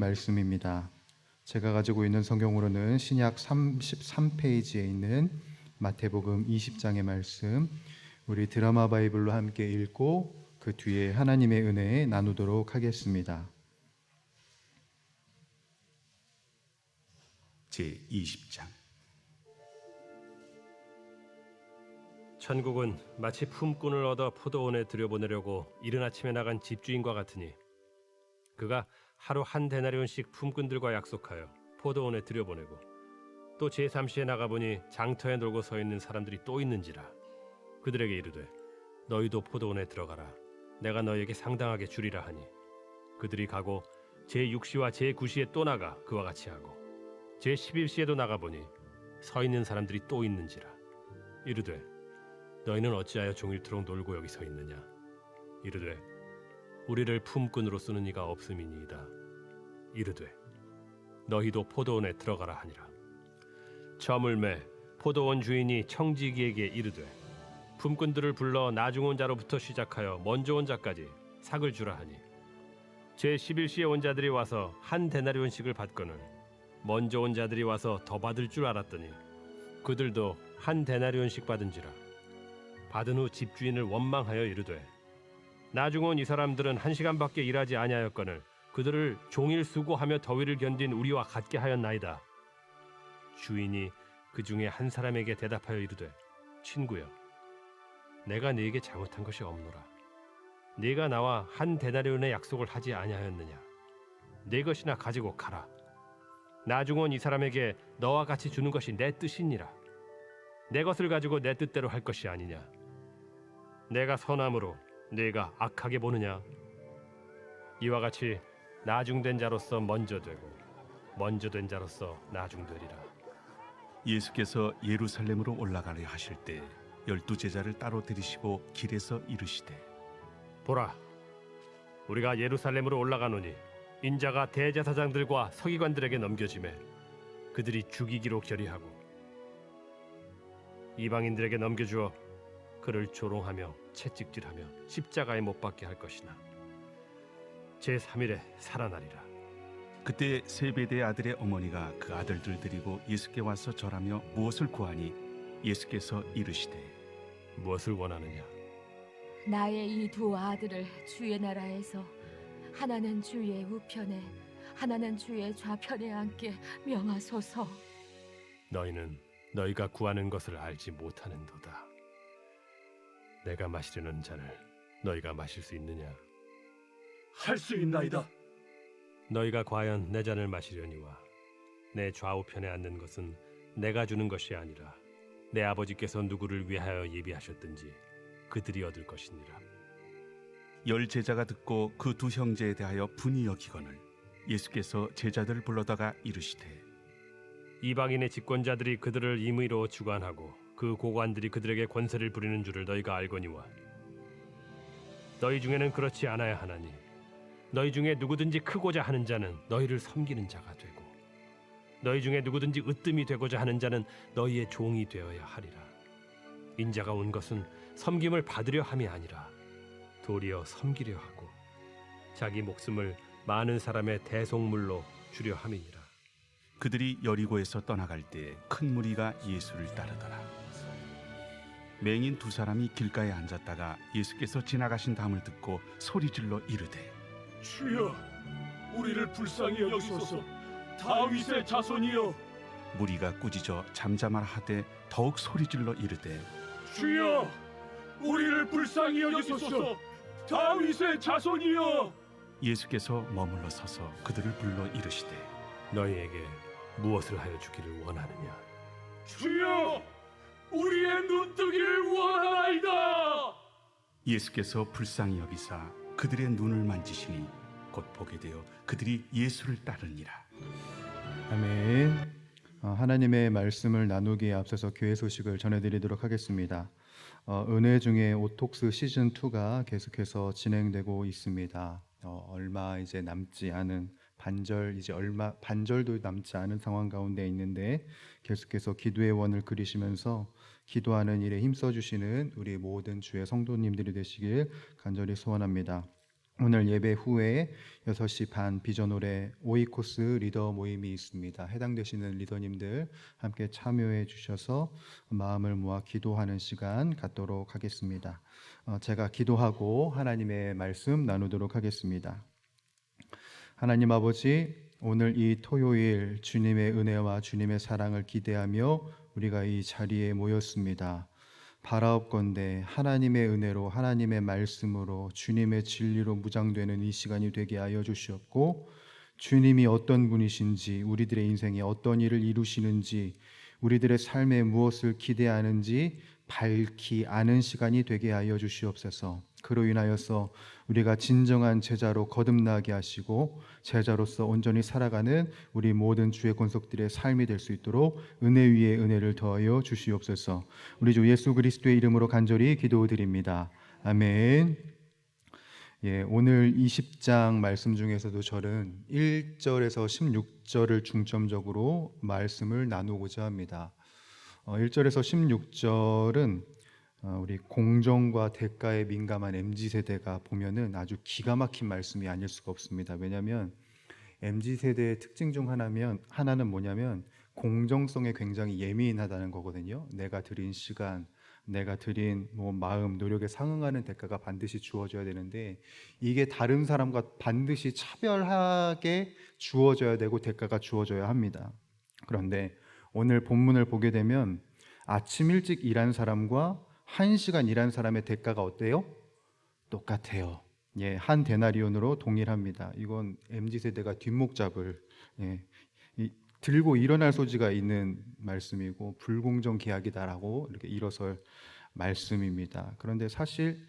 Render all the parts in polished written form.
말씀입니다. 제가 가지고 있는 성경으로는 신약 33페이지에 있는 마태복음 20장의 말씀, 우리 드라마 바이블로 함께 읽고 그 뒤에 하나님의 은혜 나누도록 하겠습니다. 제20장. 천국은 마치 품꾼을 얻어 포도원에 들여보내려고 이른 아침에 나간 집주인과 같으니 그가 하루 한 데나리온씩 품꾼들과 약속하여 포도원에 들여보내고 또 제3시에 나가보니 장터에 놀고 서 있는 사람들이 또 있는지라 그들에게 이르되 너희도 포도원에 들어가라 내가 너희에게 상당하게 주리라 하니 그들이 가고 제6시와 제9시에 또 나가 그와 같이 하고 제11시에도 나가보니 서 있는 사람들이 또 있는지라 이르되 너희는 어찌하여 종일토록 놀고 여기 서 있느냐 이르되 우리를 품꾼으로 쓰는 이가 없음이니이다 이르되 너희도 포도원에 들어가라 하니라 저물매 포도원 주인이 청지기에게 이르되 품꾼들을 불러 나중 온 자로부터 시작하여 먼저 온 자까지 삭을 주라 하니 제11시에 온 자들이 와서 한 데나리온씩을 받거늘 먼저 온 자들이 와서 더 받을 줄 알았더니 그들도 한 데나리온씩 받은지라 받은 후 집주인을 원망하여 이르되 나중 온 이 사람들은 1시간밖에 일하지 아니하였거늘 그들을 종일 수고하며 더위를 견딘 우리와 같게 하였나이다. 주인이 그 중에 한 사람에게 대답하여 이르되 친구여 내가 네게 잘못한 것이 없노라. 네가 나와 한 데나리온의 약속을 하지 아니하였느냐. 네 것이나 가지고 가라. 나중 온 이 사람에게 너와 같이 주는 것이 내 뜻이니라. 내 것을 가지고 내 뜻대로 할 것이 아니냐. 내가 선함으로 네가 악하게 보느냐. 이와 같이 나중된 자로서 먼저 되고 먼저 된 자로서 나중되리라. 예수께서 예루살렘으로 올라가려 하실 때 12 제자를 따로 들이시고 길에서 이르시되 보라, 우리가 예루살렘으로 올라가노니 인자가 대제사장들과 서기관들에게 넘겨지매 그들이 죽이기로 결의하고 이방인들에게 넘겨주어 그를 조롱하며 채찍질하며 십자가에 못 박게 할 것이나 제3일에 살아나리라. 그때 세베대의 아들의 어머니가 그 아들들 데리고 예수께 와서 절하며 무엇을 구하니 예수께서 이르시되 무엇을 원하느냐. 나의 이 두 아들을 주의 나라에서 하나는 주의 우편에 하나는 주의 좌편에 앉게 명하소서. 너희는 너희가 구하는 것을 알지 못하는도다. 내가 마시려는 잔을 너희가 마실 수 있느냐. 할 수 있나이다. 너희가 과연 내 잔을 마시려니와 내 좌우편에 앉는 것은 내가 주는 것이 아니라 내 아버지께서 누구를 위하여 예비하셨든지 그들이 얻을 것이니라. 10 제자가 듣고 그 두 형제에 대하여 분이 여기거늘 예수께서 제자들을 불러다가 이르시되 이방인의 집권자들이 그들을 임의로 주관하고 그 고관들이 그들에게 권세를 부리는 줄을 너희가 알거니와 너희 중에는 그렇지 않아야 하나니 너희 중에 누구든지 크고자 하는 자는 너희를 섬기는 자가 되고 너희 중에 누구든지 으뜸이 되고자 하는 자는 너희의 종이 되어야 하리라. 인자가 온 것은 섬김을 받으려 함이 아니라 도리어 섬기려 하고 자기 목숨을 많은 사람의 대속물로 주려 함이니라. 그들이 여리고에서 떠나갈 때 큰 무리가 예수를 따르더라. 맹인 2 사람이 길가에 앉았다가 예수께서 지나가신 다음을 듣고 소리질러 이르되 주여, 우리를 불쌍히 여기소서. 다윗의 자손이여. 무리가 꾸짖어 잠잠하라 하되 더욱 소리질러 이르되 주여, 우리를 불쌍히 여기소서. 다윗의 자손이여. 예수께서 머물러 서서 그들을 불러 이르시되 너희에게 무엇을 하여 주기를 원하느냐. 주여, 우리의 눈뜨기를 원하나이다. 예수께서 불쌍히 여기사 그들의 눈을 만지시니 곧 보게 되어 그들이 예수를 따르니라. 아멘. 하나님의 말씀을 나누기에 앞서서 교회 소식을 전해드리도록 하겠습니다. 은혜 중에 오톡스 시즌 2가 계속해서 진행되고 있습니다. 얼마 이제 남지 않은 반절도 남지 않은 상황 가운데 있는데 계속해서 기도의 원을 그리시면서 기도하는 일에 힘써 주시는 우리 모든 주의 성도님들이 되시길 간절히 소원합니다. 오늘 예배 후에 6시 반 비전홀에 오이코스 리더 모임이 있습니다. 해당되시는 리더님들 함께 참여해 주셔서 마음을 모아 기도하는 시간 갖도록 하겠습니다. 제가 기도하고 하나님의 말씀 나누도록 하겠습니다. 하나님 아버지, 오늘 이 토요일 주님의 은혜와 주님의 사랑을 기대하며 우리가 이 자리에 모였습니다. 바라옵건대 하나님의 은혜로 하나님의 말씀으로 주님의 진리로 무장되는 이 시간이 되게 하여 주시옵고, 주님이 어떤 분이신지, 우리들의 인생에 어떤 일을 이루시는지, 우리들의 삶에 무엇을 기대하는지 밝히 아는 시간이 되게 하여 주시옵소서. 그로 인하여서 우리가 진정한 제자로 거듭나게 하시고 제자로서 온전히 살아가는 우리 모든 주의 권속들의 삶이 될 수 있도록 은혜 위에 은혜를 더하여 주시옵소서. 우리 주 예수 그리스도의 이름으로 간절히 기도드립니다. 아멘. 오늘 20장 말씀 중에서도 저는 1절에서 16절을 중점적으로 말씀을 나누고자 합니다. 1절에서 16절은 우리 공정과 대가에 민감한 MZ세대가 보면은 아주 기가 막힌 말씀이 아닐 수가 없습니다. 왜냐하면 MZ세대의 특징 중 하나는 뭐냐면 공정성에 굉장히 예민하다는 거거든요. 내가 들인 시간, 내가 들인 마음, 노력에 상응하는 대가가 반드시 주어져야 되는데, 이게 다른 사람과 반드시 차별하게 주어져야 되고 대가가 주어져야 합니다. 그런데 오늘 본문을 보게 되면 아침 일찍 일한 사람과 1시간 일한 사람의 대가가 어때요? 똑같아요. 한 데나리온으로 동일합니다. 이건 MZ세대가 뒷목 잡을 들고 일어날 소지가 있는 말씀이고 불공정 계약이다라고 이렇게 일어설 말씀입니다. 그런데 사실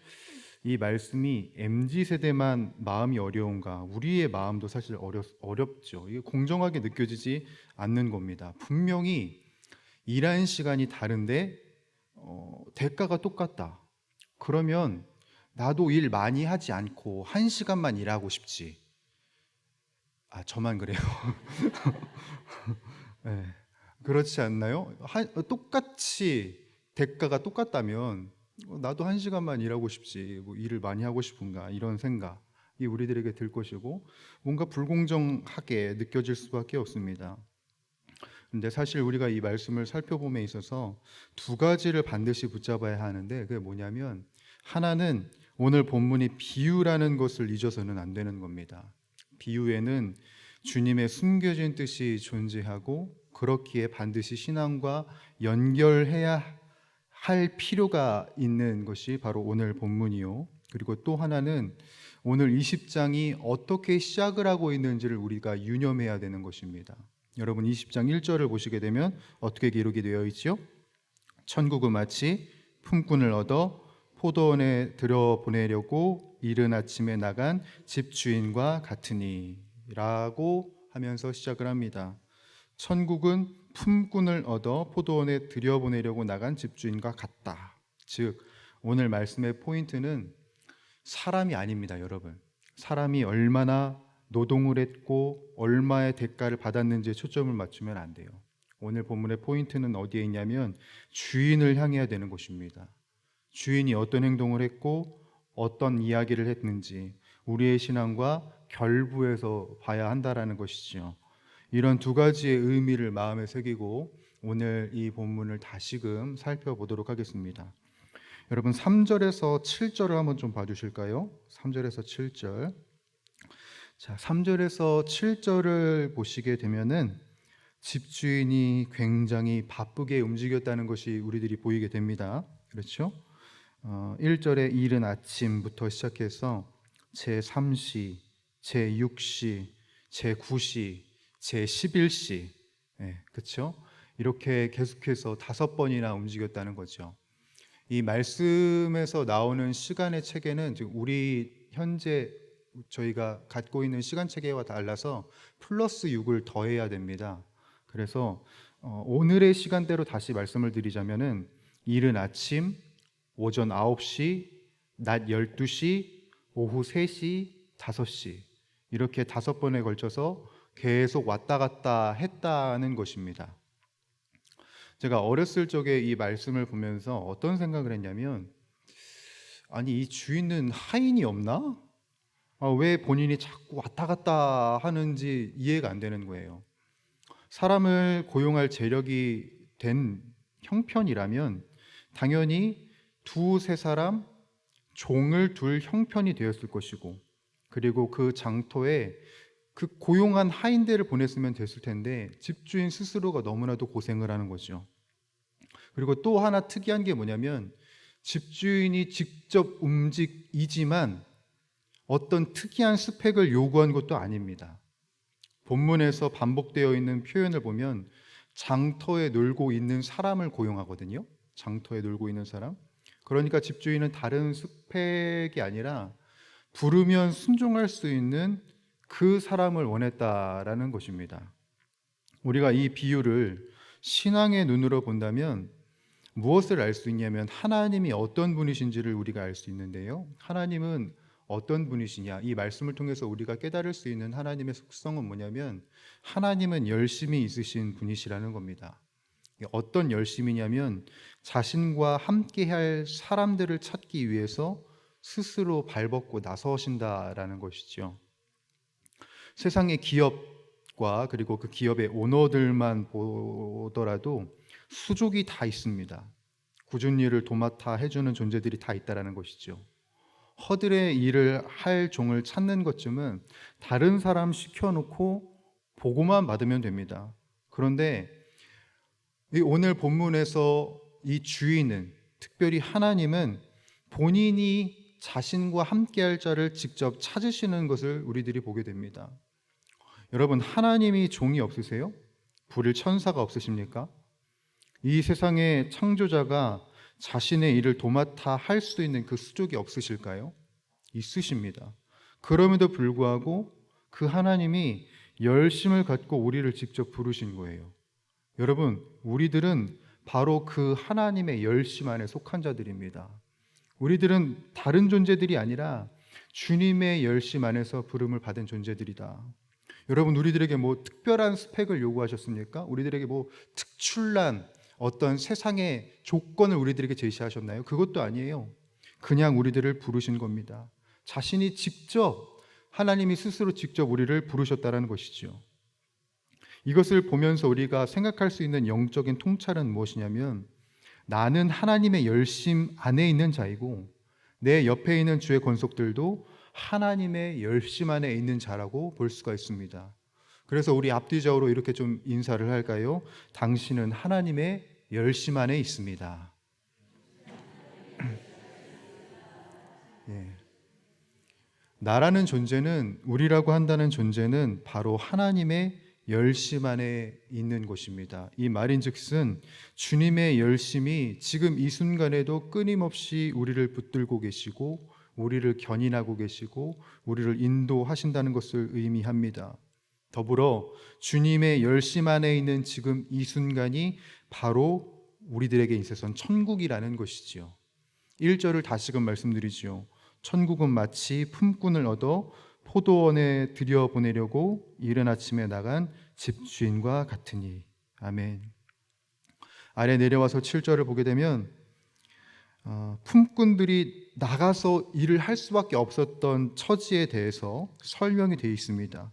이 말씀이 MZ세대만 마음이 어려운가? 우리의 마음도 사실 어렵죠. 이게 공정하게 느껴지지 않는 겁니다. 분명히 일하는 시간이 다른데 대가가 똑같다. 그러면 나도 일 많이 하지 않고 1시간만 일하고 싶지. 저만 그래요. 네, 그렇지 않나요? 똑같이 대가가 똑같다면 나도 1시간만 일하고 싶지, 일을 많이 하고 싶은가, 이런 생각이 우리들에게 들 것이고 뭔가 불공정하게 느껴질 수밖에 없습니다. 근데 사실 우리가 이 말씀을 살펴봄에 있어서 두 가지를 반드시 붙잡아야 하는데, 그게 뭐냐면 하나는 오늘 본문이 비유라는 것을 잊어서는 안 되는 겁니다. 비유에는 주님의 숨겨진 뜻이 존재하고 그렇기에 반드시 신앙과 연결해야 할 필요가 있는 것이 바로 오늘 본문이요. 그리고 또 하나는 오늘 20장이 어떻게 시작을 하고 있는지를 우리가 유념해야 되는 것입니다. 여러분 20장 1절을 보시게 되면 어떻게 기록이 되어 있죠? 천국은 마치 품꾼을 얻어 포도원에 들여보내려고 이른 아침에 나간 집주인과 같으니 라고 하면서 시작을 합니다. 천국은 품꾼을 얻어 포도원에 들여보내려고 나간 집주인과 같다. 즉 오늘 말씀의 포인트는 사람이 아닙니다. 여러분, 사람이 얼마나 노동을 했고 얼마의 대가를 받았는지에 초점을 맞추면 안 돼요. 오늘 본문의 포인트는 어디에 있냐면 주인을 향해야 되는 것입니다. 주인이 어떤 행동을 했고 어떤 이야기를 했는지 우리의 신앙과 결부해서 봐야 한다라는 것이죠. 이런 두 가지의 의미를 마음에 새기고 오늘 이 본문을 다시금 살펴보도록 하겠습니다. 여러분 3절에서 7절을 한번 좀 봐주실까요? 3절에서 7절. 자, 3절에서 7절을 보시게 되면은 집주인이 굉장히 바쁘게 움직였다는 것이 우리들이 보이게 됩니다. 그렇죠? 1절에 이른 아침부터 시작해서 제3시, 제6시, 제9시, 제11시, 그렇죠? 이렇게 계속해서 5번이나 움직였다는 거죠. 이 말씀에서 나오는 시간의 체계는 지금 우리 현재 저희가 갖고 있는 시간 체계와 달라서 플러스 6을 더해야 됩니다. 그래서 오늘의 시간대로 다시 말씀을 드리자면은 이른 아침, 오전 9시, 낮 12시, 오후 3시, 5시 이렇게 5번에 걸쳐서 계속 왔다 갔다 했다는 것입니다. 제가 어렸을 적에 이 말씀을 보면서 어떤 생각을 했냐면, 아니 이 주인은 하인이 없나? 왜 본인이 자꾸 왔다 갔다 하는지 이해가 안 되는 거예요. 사람을 고용할 재력이 된 형편이라면 당연히 두세 사람 종을 둘 형편이 되었을 것이고, 그리고 그 장터에 그 고용한 하인들을 보냈으면 됐을 텐데 집주인 스스로가 너무나도 고생을 하는 거죠. 그리고 또 하나 특이한 게 뭐냐면 집주인이 직접 움직이지만 어떤 특이한 스펙을 요구한 것도 아닙니다. 본문에서 반복되어 있는 표현을 보면 장터에 놀고 있는 사람을 고용하거든요. 장터에 놀고 있는 사람. 그러니까 집주인은 다른 스펙이 아니라 부르면 순종할 수 있는 그 사람을 원했다라는 것입니다. 우리가 이 비유를 신앙의 눈으로 본다면 무엇을 알 수 있냐면 하나님이 어떤 분이신지를 우리가 알 수 있는데요. 하나님은 어떤 분이시냐, 이 말씀을 통해서 우리가 깨달을 수 있는 하나님의 속성은 뭐냐면 하나님은 열심이 있으신 분이시라는 겁니다. 어떤 열심이냐면 자신과 함께할 사람들을 찾기 위해서 스스로 발벗고 나서신다라는 것이죠. 세상의 기업과 그리고 그 기업의 오너들만 보더라도 수족이 다 있습니다. 굳은 일을 도맡아 해주는 존재들이 다 있다라는 것이죠. 허들의 일을 할 종을 찾는 것쯤은 다른 사람 시켜놓고 보고만 받으면 됩니다. 그런데 오늘 본문에서 이 주인은, 특별히 하나님은 본인이 자신과 함께할 자를 직접 찾으시는 것을 우리들이 보게 됩니다. 여러분, 하나님이 종이 없으세요? 부릴 천사가 없으십니까? 이 세상의 창조자가 자신의 일을 도맡아 할 수 있는 그 수족이 없으실까요? 있으십니다. 그럼에도 불구하고 그 하나님이 열심을 갖고 우리를 직접 부르신 거예요. 여러분, 우리들은 바로 그 하나님의 열심 안에 속한 자들입니다. 우리들은 다른 존재들이 아니라 주님의 열심 안에서 부름을 받은 존재들이다. 여러분, 우리들에게 뭐 특별한 스펙을 요구하셨습니까? 우리들에게 뭐 특출난 어떤 세상의 조건을 우리들에게 제시하셨나요? 그것도 아니에요. 그냥 우리들을 부르신 겁니다. 자신이 직접, 하나님이 스스로 직접 우리를 부르셨다는 것이죠. 이것을 보면서 우리가 생각할 수 있는 영적인 통찰은 무엇이냐면 나는 하나님의 열심 안에 있는 자이고 내 옆에 있는 주의 권속들도 하나님의 열심 안에 있는 자라고 볼 수가 있습니다. 그래서 우리 앞뒤적으로 이렇게 좀 인사를 할까요? 당신은 하나님의 열심 안에 있습니다. 예. 나라는 존재는, 우리라고 한다는 존재는 바로 하나님의 열심 안에 있는 것입니다. 이 말인즉슨 주님의 열심이 지금 이 순간에도 끊임없이 우리를 붙들고 계시고 우리를 견인하고 계시고 우리를 인도하신다는 것을 의미합니다. 더불어 주님의 열심 안에 있는 지금 이 순간이 바로 우리들에게 있어서는 천국이라는 것이지요. 1절을 다시금 말씀드리지요. 천국은 마치 품꾼을 얻어 포도원에 들여보내려고 이른 아침에 나간 집주인과 같으니. 아멘. 아래 내려와서 7절을 보게 되면 품꾼들이 나가서 일을 할 수밖에 없었던 처지에 대해서 설명이 되어 있습니다.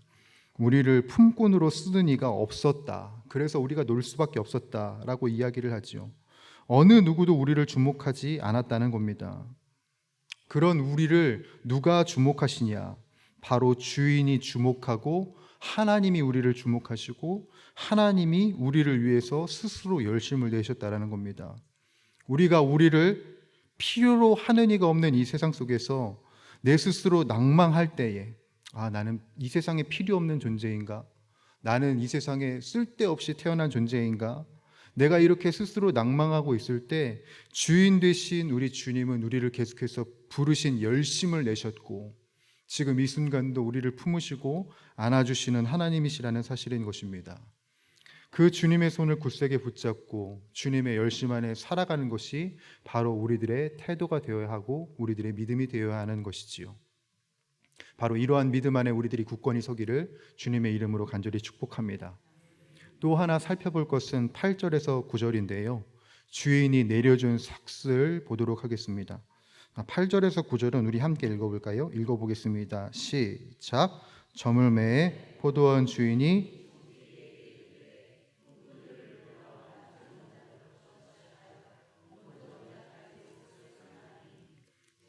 우리를 품꾼으로 쓰는 이가 없었다. 그래서 우리가 놀 수밖에 없었다라고 이야기를 하죠. 어느 누구도 우리를 주목하지 않았다는 겁니다. 그런 우리를 누가 주목하시냐? 바로 주인이 주목하고 하나님이 우리를 주목하시고 하나님이 우리를 위해서 스스로 열심을 내셨다라는 겁니다. 우리가 우리를 필요로 하는 이가 없는 이 세상 속에서 내 스스로 낭망할 때에 나는 이 세상에 필요 없는 존재인가? 나는 이 세상에 쓸데없이 태어난 존재인가? 내가 이렇게 스스로 낭망하고 있을 때 주인 되신 우리 주님은 우리를 계속해서 부르신 열심을 내셨고 지금 이 순간도 우리를 품으시고 안아주시는 하나님이시라는 사실인 것입니다. 그 주님의 손을 굳세게 붙잡고 주님의 열심 안에 살아가는 것이 바로 우리들의 태도가 되어야 하고 우리들의 믿음이 되어야 하는 것이지요. 바로 이러한 믿음 안에 우리들이 굳건히 서기를 주님의 이름으로 간절히 축복합니다. 또 하나 살펴볼 것은 8절에서 9절인데요. 주인이 내려준 삭스를 보도록 하겠습니다. 8절에서 9절은 우리 함께 읽어볼까요? 읽어보겠습니다. 시작. 저물 매에 포도원 주인이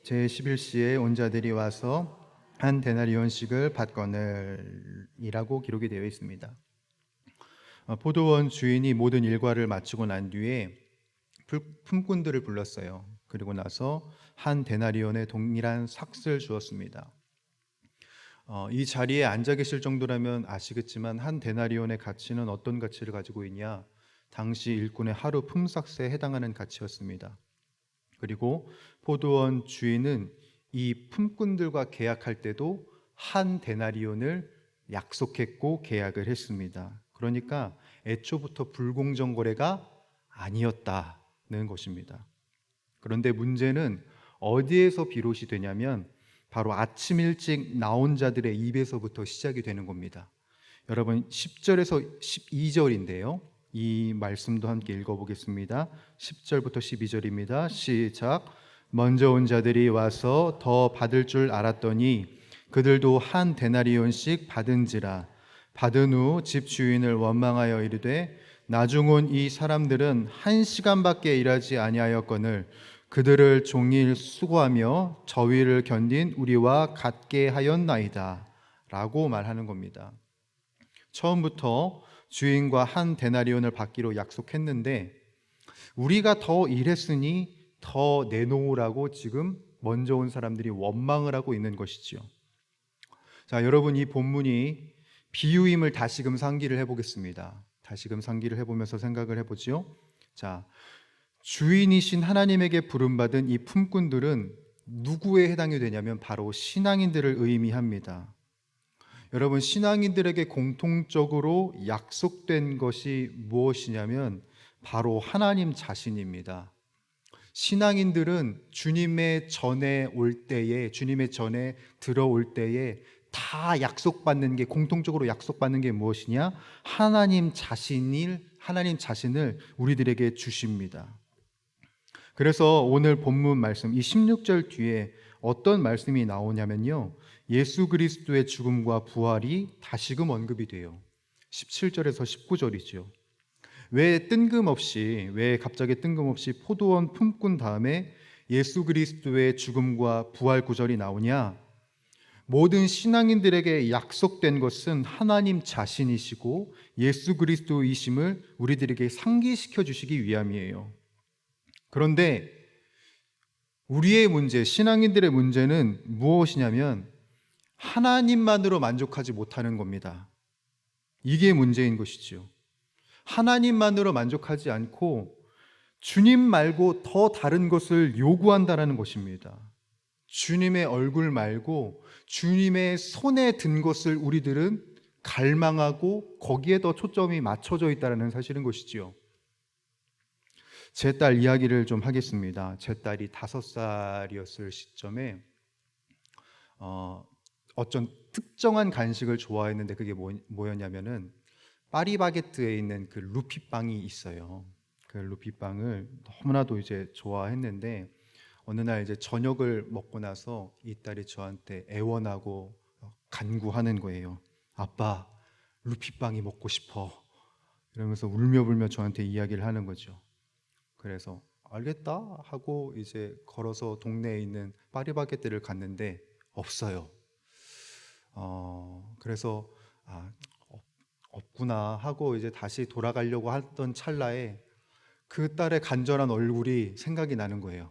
제11시에 온 자들이 와서 한 데나리온씩을 받거늘이라고 기록이 되어 있습니다. 포도원 주인이 모든 일과를 마치고 난 뒤에 품꾼들을 불렀어요. 그리고 나서 한 데나리온의 동일한 삭슬 주었습니다. 이 자리에 앉아 계실 정도라면 아시겠지만 한 데나리온의 가치는 어떤 가치를 가지고 있냐? 당시 일꾼의 하루 품삯에 해당하는 가치였습니다. 그리고 포도원 주인은 이 품꾼들과 계약할 때도 한 데나리온을 약속했고 계약을 했습니다. 그러니까 애초부터 불공정 거래가 아니었다는 것입니다. 그런데 문제는 어디에서 비롯이 되냐면 바로 아침 일찍 나온 자들의 입에서부터 시작이 되는 겁니다. 여러분 10절에서 12절인데요. 이 말씀도 함께 읽어보겠습니다. 10절부터 12절입니다. 시작. 먼저 온 자들이 와서 더 받을 줄 알았더니 그들도 한 데나리온씩 받은지라. 받은 후 집 주인을 원망하여 이르되 나중 온 이 사람들은 1시간밖에 일하지 아니하였거늘 그들을 종일 수고하며 저위를 견딘 우리와 같게 하였나이다 라고 말하는 겁니다. 처음부터 주인과 한 데나리온을 받기로 약속했는데 우리가 더 일했으니 더 내놓으라고 지금 먼저 온 사람들이 원망을 하고 있는 것이지요. 자, 여러분 이 본문이 비유임을 다시금 상기를 해보겠습니다. 다시금 상기를 해보면서 생각을 해보지요. 자, 주인이신 하나님에게 부름받은 이 품꾼들은 누구에 해당이 되냐면 바로 신앙인들을 의미합니다. 여러분 신앙인들에게 공통적으로 약속된 것이 무엇이냐면 바로 하나님 자신입니다. 신앙인들은 주님의 전에 올 때에, 주님의 전에 들어올 때에 다 약속받는 게, 공통적으로 약속받는 게 무엇이냐? 하나님 자신을 우리들에게 주십니다. 그래서 오늘 본문 말씀, 이 16절 뒤에 어떤 말씀이 나오냐면요, 예수 그리스도의 죽음과 부활이 다시금 언급이 돼요. 17절에서 19절이죠. 왜 갑자기 뜬금없이 포도원 품꾼 다음에 예수 그리스도의 죽음과 부활 구절이 나오냐? 모든 신앙인들에게 약속된 것은 하나님 자신이시고 예수 그리스도이심을 우리들에게 상기시켜 주시기 위함이에요. 그런데 우리의 문제, 신앙인들의 문제는 무엇이냐면 하나님만으로 만족하지 못하는 겁니다. 이게 문제인 것이죠. 하나님만으로 만족하지 않고 주님 말고 더 다른 것을 요구한다는 것입니다. 주님의 얼굴 말고 주님의 손에 든 것을 우리들은 갈망하고 거기에 더 초점이 맞춰져 있다는 사실인 것이지요. 제 딸 이야기를 좀 하겠습니다. 제 딸이 5살이었을 시점에 어떤 특정한 간식을 좋아했는데 그게 뭐였냐면은 파리바게뜨에 있는 그 루피빵이 있어요. 그 루피빵을 너무나도 이제 좋아했는데 어느 날 이제 저녁을 먹고 나서 이 딸이 저한테 애원하고 간구하는 거예요. 아빠, 루피빵이 먹고 싶어. 이러면서 울며불며 저한테 이야기를 하는 거죠. 그래서 알겠다 하고 이제 걸어서 동네에 있는 파리바게뜨를 갔는데 없어요. 그래서 없구나 하고 이제 다시 돌아가려고 하던 찰나에 그 딸의 간절한 얼굴이 생각이 나는 거예요.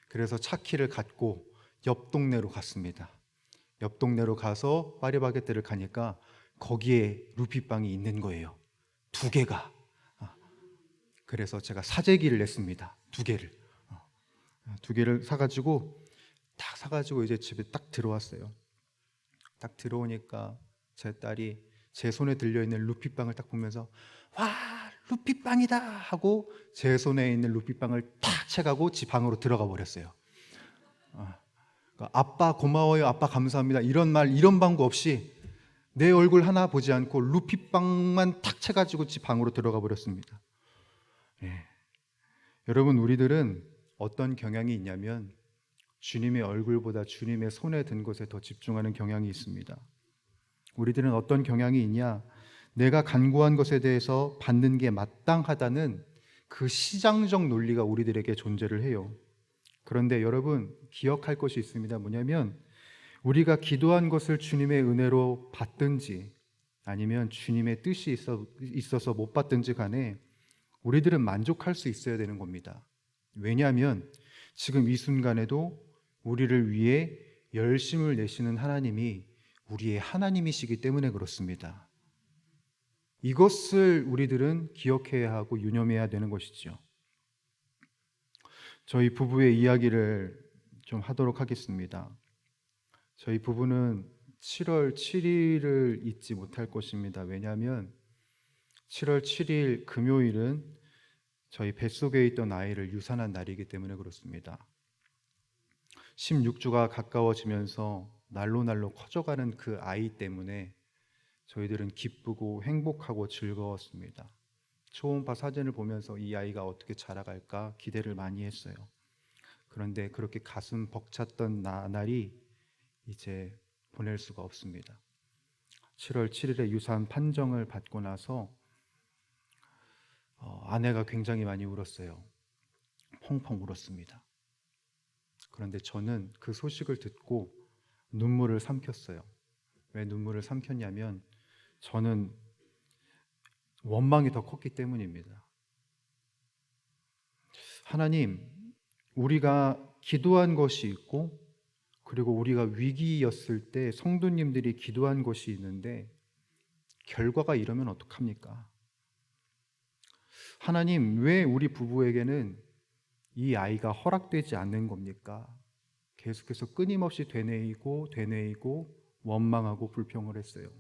그래서 차 키를 갖고 옆 동네로 갔습니다. 옆 동네로 가서 파리바게뜨를 가니까 거기에 루피빵이 있는 거예요. 2개가. 그래서 제가 사재기를 냈습니다. 2개를. 2개를 사가지고 이제 집에 딱 들어왔어요. 딱 들어오니까 제 딸이 제 손에 들려있는 루피빵을 딱 보면서 와, 루피빵이다 하고 제 손에 있는 루피빵을 탁 채가고 집 방으로 들어가 버렸어요. 아빠 고마워요, 아빠 감사합니다, 이런 방구 없이 내 얼굴 하나 보지 않고 루피빵만 탁 채가지고 집 방으로 들어가 버렸습니다. 여러분 우리들은 어떤 경향이 있냐면 주님의 얼굴보다 주님의 손에 든 것에 더 집중하는 경향이 있습니다. 우리들은 어떤 경향이 있냐? 내가 간구한 것에 대해서 받는 게 마땅하다는 그 시장적 논리가 우리들에게 존재를 해요. 그런데 여러분, 기억할 것이 있습니다. 뭐냐면 우리가 기도한 것을 주님의 은혜로 받든지 아니면 주님의 뜻이 있어서 못 받든지 간에 우리들은 만족할 수 있어야 되는 겁니다. 왜냐하면 지금 이 순간에도 우리를 위해 열심을 내시는 하나님이 우리의 하나님이시기 때문에 그렇습니다. 이것을 우리들은 기억해야 하고 유념해야 되는 것이죠. 저희 부부의 이야기를 좀 하도록 하겠습니다. 저희 부부는 7월 7일을 잊지 못할 것입니다. 왜냐하면 7월 7일 금요일은 저희 뱃속에 있던 아이를 유산한 날이기 때문에 그렇습니다. 16주가 가까워지면서 날로 커져가는 그 아이 때문에 저희들은 기쁘고 행복하고 즐거웠습니다. 초음파 사진을 보면서 이 아이가 어떻게 자라갈까 기대를 많이 했어요. 그런데 그렇게 가슴 벅찼던 나날이 이제 보낼 수가 없습니다. 7월 7일에 유산 판정을 받고 나서 아내가 굉장히 많이 울었어요. 펑펑 울었습니다. 그런데 저는 그 소식을 듣고 눈물을 삼켰어요. 왜 눈물을 삼켰냐면 저는 원망이 더 컸기 때문입니다. 하나님, 우리가 기도한 것이 있고 그리고 우리가 위기였을 때 성도님들이 기도한 것이 있는데 결과가 이러면 어떡합니까? 하나님, 왜 우리 부부에게는 이 아이가 허락되지 않는 겁니까? 계속해서 끊임없이 되뇌이고 원망하고 불평을 했어요.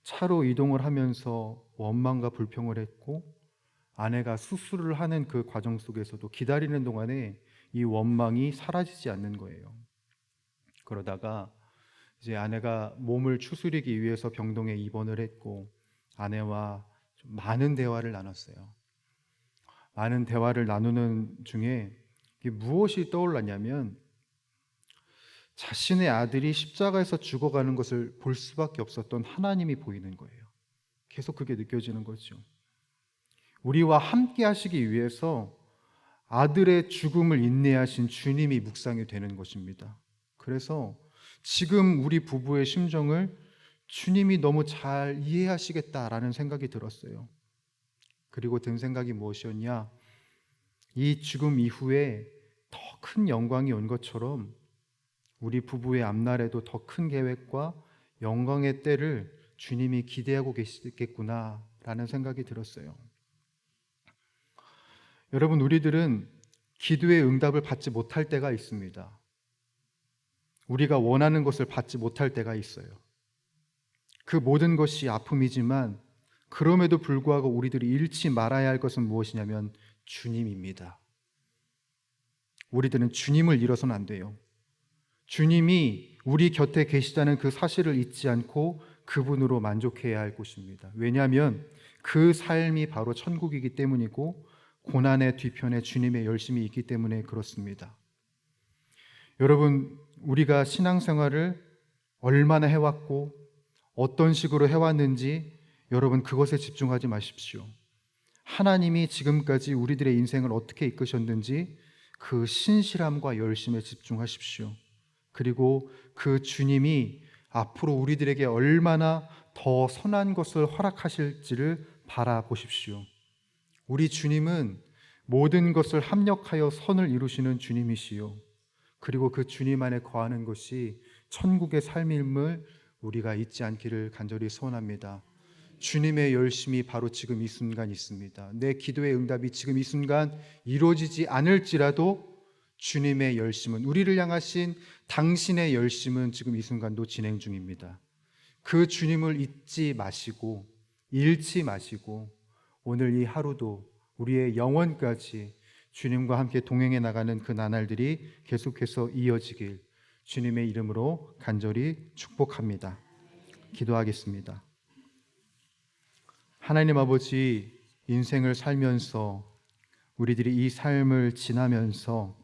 차로 이동을 하면서 원망과 불평을 했고 아내가 수술을 하는 그 과정 속에서도 기다리는 동안에 이 원망이 사라지지 않는 거예요. 그러다가 이제 아내가 몸을 추스리기 위해서 병동에 입원을 했고 아내와 좀 많은 대화를 나눴어요. 많은 대화를 나누는 중에 무엇이 떠올랐냐면 자신의 아들이 십자가에서 죽어가는 것을 볼 수밖에 없었던 하나님이 보이는 거예요. 계속 그게 느껴지는 거죠. 우리와 함께 하시기 위해서 아들의 죽음을 인내하신 주님이 묵상이 되는 것입니다. 그래서 지금 우리 부부의 심정을 주님이 너무 잘 이해하시겠다라는 생각이 들었어요. 그리고 든 생각이 무엇이었냐? 이 죽음 이후에 더 큰 영광이 온 것처럼 우리 부부의 앞날에도 더 큰 계획과 영광의 때를 주님이 기대하고 계시겠구나라는 생각이 들었어요. 여러분, 우리들은 기도의 응답을 받지 못할 때가 있습니다. 우리가 원하는 것을 받지 못할 때가 있어요. 그 모든 것이 아픔이지만 그럼에도 불구하고 우리들이 잃지 말아야 할 것은 무엇이냐면 주님입니다. 우리들은 주님을 잃어서는 안 돼요. 주님이 우리 곁에 계시다는 그 사실을 잊지 않고 그분으로 만족해야 할 것입니다. 왜냐하면 그 삶이 바로 천국이기 때문이고 고난의 뒤편에 주님의 열심이 있기 때문에 그렇습니다. 여러분, 우리가 신앙생활을 얼마나 해왔고 어떤 식으로 해왔는지 여러분 그것에 집중하지 마십시오. 하나님이 지금까지 우리들의 인생을 어떻게 이끄셨는지 그 신실함과 열심에 집중하십시오. 그리고 그 주님이 앞으로 우리들에게 얼마나 더 선한 것을 허락하실지를 바라보십시오. 우리 주님은 모든 것을 합력하여 선을 이루시는 주님이시요. 그리고 그 주님 안에 거하는 것이 천국의 삶임을 우리가 잊지 않기를 간절히 소원합니다. 주님의 열심이 바로 지금 이 순간 있습니다. 내 기도의 응답이 지금 이 순간 이루어지지 않을지라도 주님의 열심은, 우리를 향하신 당신의 열심은 지금 이 순간도 진행 중입니다. 그 주님을 잊지 마시고 잃지 마시고 오늘 이 하루도 우리의 영혼까지 주님과 함께 동행해 나가는 그 나날들이 계속해서 이어지길 주님의 이름으로 간절히 축복합니다. 기도하겠습니다. 하나님 아버지, 인생을 살면서 우리들이 이 삶을 지나면서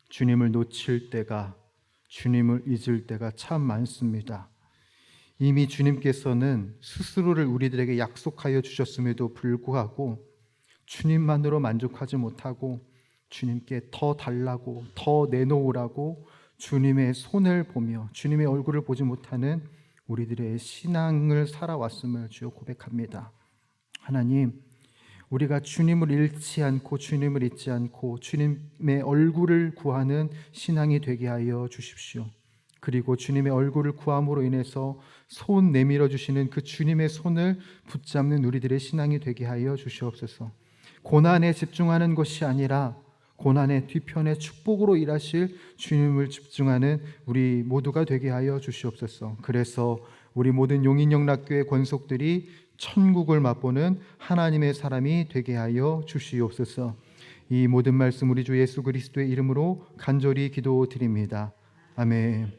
주님을 놓칠 때가, 주님을 잊을 때가 참 많습니다. 이미 주님께서는 스스로를 우리들에게 약속하여 주셨음에도 불구하고 주님만으로 만족하지 못하고 주님께 더 달라고, 더 내놓으라고 주님의 손을 보며 주님의 얼굴을 보지 못하는 우리들의 신앙을 살아왔음을 주여 고백합니다. 하나님, 우리가 주님을 잃지 않고 주님을 잊지 않고 주님의 얼굴을 구하는 신앙이 되게 하여 주십시오. 그리고 주님의 얼굴을 구함으로 인해서 손 내밀어 주시는 그 주님의 손을 붙잡는 우리들의 신앙이 되게 하여 주시옵소서. 고난에 집중하는 것이 아니라 고난의 뒤편에 축복으로 일하실 주님을 집중하는 우리 모두가 되게 하여 주시옵소서. 그래서 우리 모든 용인영락교회 권속들이 천국을 맛보는 하나님의 사람이 되게 하여 주시옵소서. 이 모든 말씀 우리 주 예수 그리스도의 이름으로 간절히 기도드립니다. 아멘.